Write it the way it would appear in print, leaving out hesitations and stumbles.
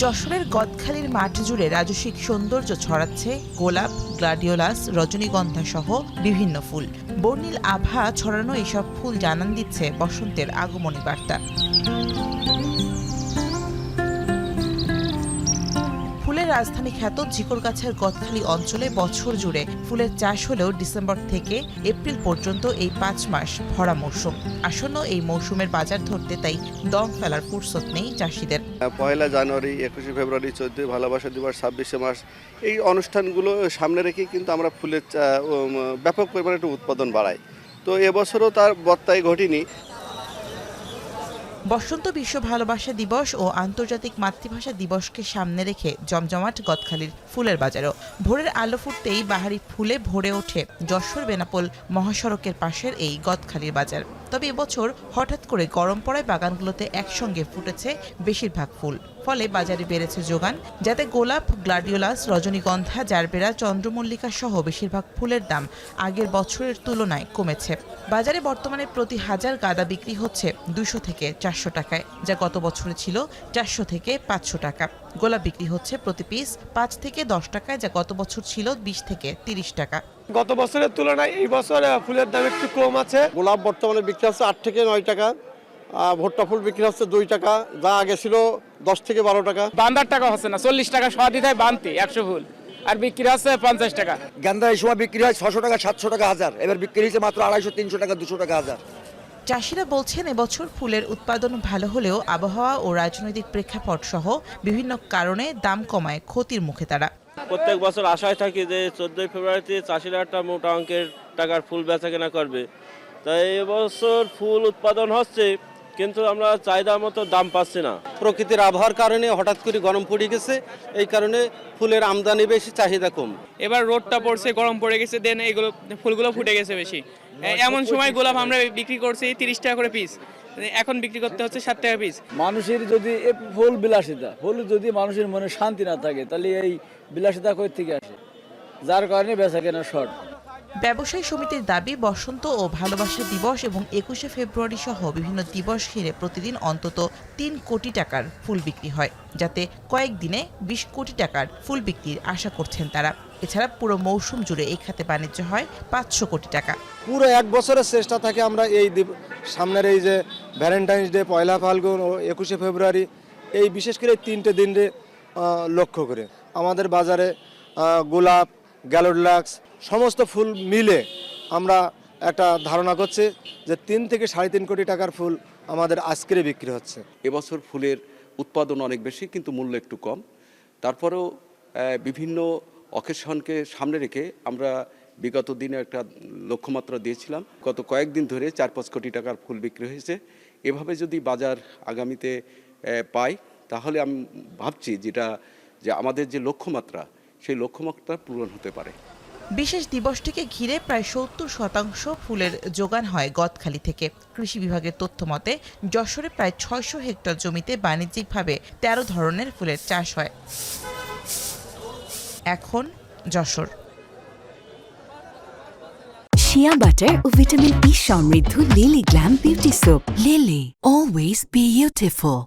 যশোরের গদখালির মাঠ জুড়ে রাজসিক সৌন্দর্য ছড়াচ্ছে গোলাপ, গ্লাডিওলাস, রজনীগন্ধা সহ বিভিন্ন ফুল। বর্ণিল আভা ছড়ানো এসব ফুল জানান দিচ্ছে বসন্তের আগমনী বার্তা। ফুলের রাজধানী খ্যাত ঝিকরগাছার গদখালি অঞ্চলে বছর জুড়ে ফুলের চাষ হলেও ডিসেম্বর থেকে এপ্রিল পর্যন্ত এই ৫ মাস ভরা মৌসুম। আসন্ন এই মৌসুমের বাজার ধরতে তাই দম ফেলার ফুরসত নেই চাষিদের। ১ জানুয়ারি, ২১ ফেব্রুয়ারি, ১৪ ভালোবাসা দিবস, ২৬ মার্চ এই অনুষ্ঠানগুলো সামনে রেখে কিন্তু আমরা ফুলের ব্যাপক পরিমাণে একটু উৎপাদন বাড়াই। তো এবছরও তার বর্তায় ঘটেনি। বসন্ত বিশ্ব ভালোবাসা দিবস ও আন্তর্জাতিক মাতৃভাষা দিবসকে সামনে রেখে জমজমাট গদখালির ফুলের বাজারও। ভোরের আলো ফুটতেই বাহারি ফুলে ভরে ওঠে যশোর বেনাপোল মহাসড়কের পাশের এই গদখালির বাজার। তবে এবছর হঠাৎ করে গরম পড়ায় বাগানগুলোতে একসঙ্গে ফুটেছে বেশিরভাগ ফুল। ফলে বাজারে বেড়েছে যোগান, যাতে গোলাপ, গ্লাডিওলাস, রজনীগন্ধা, জারবেরা, চন্দ্রমল্লিকা সহ বেশিরভাগ ফুলের দাম আগের বছরের তুলনায় কমেছে। বাজারে বর্তমানে প্রতি হাজার গাঁদা বিক্রি হচ্ছে ২০০ থেকে ৪০০ টাকায়, যা গত বছরে ছিল ৪০০ থেকে ৫০০ টাকা। গোলাপ বিক্রি হচ্ছে প্রতি পিস ৫ থেকে ১০ টাকায়, যা গত বছর ছিল ২০ থেকে ৩০ টাকা। গত বছরের তুলনায় এই বছর ফুলের দাম একটু কম আছে। গোলাপ বর্তমানে বিক্রি হচ্ছে ৮ থেকে ৯ টাকা, ভুট্টা ফুল বিক্রি হচ্ছে ২ টাকা, যা আগে ছিল ১০ থেকে ১২ টাকা। বান্দার টাকা হচ্ছে না, ৪০ টাকা সহ দিতে হয় বানতে ১০০ ফুল, আর বিক্রি হচ্ছে ৫০ টাকা। গেন্দা এই সময় বিক্রি হয় ৬০০ টাকা, ৭০০ টাকা হাজার, এবার বিক্রি হয়েছে মাত্র ২৫০, ৩০০ টাকা, ২০০ টাকা হাজার। চাষিরা বলছেন এবছর ফুলের উৎপাদন ভালো হলেও আবহাওয়া ও রাজনৈতিক প্রেক্ষাপট সহ বিভিন্ন কারণে দাম কমায় ক্ষতির মুখে তারা। প্রত্যেক বছর আশায় থাকি যে ১৪ ফেব্রুয়ারিতে চাষিরা একটা মোটা অঙ্কের টাকার ফুল বেচা কেনা করবে। তাই এবছর ফুল উৎপাদন হচ্ছে, কিন্তু আমরা চাহিদা মতো দাম পাচ্ছি না। প্রকৃতির আবহাওয়ার কারণে হঠাৎ করে গরম পড়ে গেছে, এই কারণে ফুলের আমদানি বেশি, চাহিদা কম। এবার রোদটা পড়ছে, গরম পড়ে গেছে, দেন এইগুলো ফুলগুলো ফুটে গেছে বেশি। এমন সময় গোলাপ আমরা বিক্রি করছি ৩০ টাকা করে পিস, এখন বিক্রি করতে হচ্ছে ৭ টাকা পিস। মানুষের যদি ফুল বিলাসিতা, ফুল যদি মানুষের মনে শান্তি না থাকে, তাহলে এই বিলাসিতা কই থেকে আসে, যার কারণে বেচা কেনা শর্ট। ব্যবসায়ী সমিতির দাবি, বসন্ত ও ভালোবাসা দিবস এবং ২১ ফেব্রুয়ারি সহ বিভিন্ন দিবস ঘিরে প্রতিদিন অন্তত ৩ কোটি টাকার ফুল বিক্রি হয়, যাতে কয়েকদিনে ২০ কোটি টাকার ফুল বিক্রির আশা করছেন তারা। এছাড়া পুরো মৌসুম জুড়ে এই খাতে বাণিজ্য হয় ৫০০ কোটি টাকা। পুরো এক বছরের চেষ্টা থাকে আমরা এই সামনের এই যে ভ্যালেন্টাইন্স ডে, ১ ফাল্গুন ও ২১ ফেব্রুয়ারি, এই বিশেষ করে ৩টে দিনে লক্ষ্য করে আমাদের বাজারে গোলাপ, গ্যালোডলাক্স সমস্ত ফুল মিলে আমরা একটা ধারণা করছি যে ৩ থেকে ৩.৫ কোটি টাকার ফুল আমাদের আজকের বিক্রি হচ্ছে। এবছর ফুলের উৎপাদন অনেক বেশি, কিন্তু মূল্য একটু কম। তারপরেও বিভিন্ন অকেশনকে সামনে রেখে আমরা বিগত দিনে একটা লক্ষ্যমাত্রা দিয়েছিলাম। গত কয়েকদিন ধরে ৪-৫ কোটি টাকার ফুল বিক্রি হয়েছে। এভাবে যদি বাজার আগামীতে পাই, তাহলে আমি ভাবছি যে আমাদের যে লক্ষ্যমাত্রা, সেই লক্ষ্যমাত্রা পূরণ হতে পারে। বিশেষ দিবসটিকে ঘিরে প্রায় ৭০% ফুলের যোগান হয় গদখালি থেকে। কৃষি বিভাগের তথ্য মতে যশোরে প্রায় ৬০০ হেক্টর জমিতে বাণিজ্যিকভাবে ১৩ ধরনের ফুলের চাষ হয়। এখন যশোর। শিয়া বাটার ও ভিটামিন ই সমৃদ্ধ lily glam beauty soap. Lily, always beautiful.